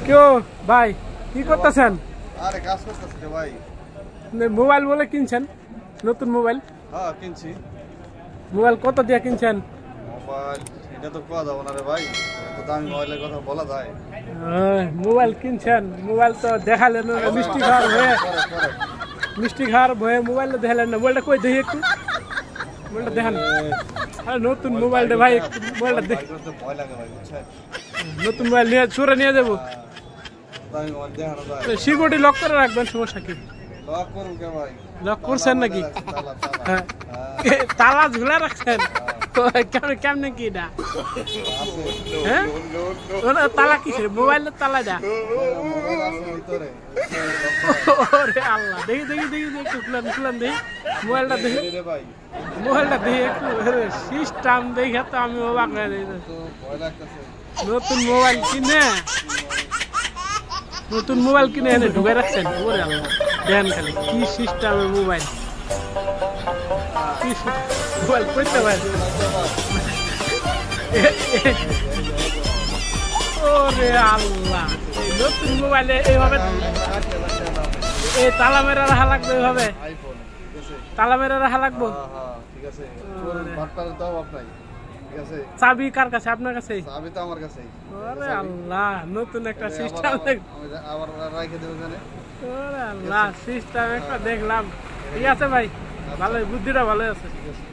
क्यों भाई কি করতেছেন? আরে কাজ করতেছি রে ভাই। মোবাইল বলে কিনছেন? নতুন মোবাইল? হ্যাঁ কিনছি। মোবাইল কত দিয়ে কিনছেন? মোবাইল এটা তো কোয়া যাবে না রে ভাই, এত দামি মোবাইলের কথা বলা যায়? মোবাইল কিনছেন, মোবাইল তো দেখালেন না, মিষ্টি খাওয়ার ভয়ে, মিষ্টি খাওয়ার ভয়ে মোবাইল দেখালেন না। মোবাইলটা কই দেখি একটু, মোবাইলটা দেখান। আরে নতুন মোবাইল রে ভাই, মোবাইলটা দেখ। ভয় লাগে ভাই বুঝছেন, নতুন মোবাইল নিয়ে চোরে নিয়ে যাবো। দামি মোবাইল দেখানো যায়? সিকিউরিটি লক করে রাখবেন, সমস্যা কি? লক করুন কে ভাই? লক করছেন নাকি? তালা তালা তালা ঝুলা রাখছেন? কেমনে কি এটা? হ্যাঁ তালা কিসের? মোবাইলের তালা এটা? মোবাইল আছে ভিতরে। ওরে আল্লাহ, দেখি দেখি দেখি একটু খুলেন খুলেন দেখি মোবাইলটা দেখি, রে ভাই মোবাইলটা দেখি একটু। সিস্টেম দেখে তো আমি অবাক হয়ে যাই। তো ভয় লাগতেছে। নতুন মোবাইল কিনে, নতুন মোবাইল কিনে এনে ঢুকে রাখছেন। ওরে আল্লাহ, দেন খালি কি সিস্টেমের মোবাইল, কি মোবাইল করতে পারে। ওরে আল্লাহ, এই নতুন মোবাইলে এইভাবে এই তালা মেরা রাখা লাগবে, এইভাবে আইফোন ঠিক আছে, তালা মেরা রাখা লাগবো। হ্যাঁ ঠিক আছে, তোর বাটপারের তো অভাব নাই ঠিক আছে। চাবি কার কাছে? আপনার কাছে? চাবি তো আমার কাছেই। ওরে আল্লাহ, নতুন একটা সিস্টেম। আবার রাইখে দেব জানে। ওরে আল্লাহ, সিস্টেম একটা দেখলাম। ঠিক আছে ভাই, ভালোই, বুদ্ধিটা ভালো আছে। ঠিক আছে।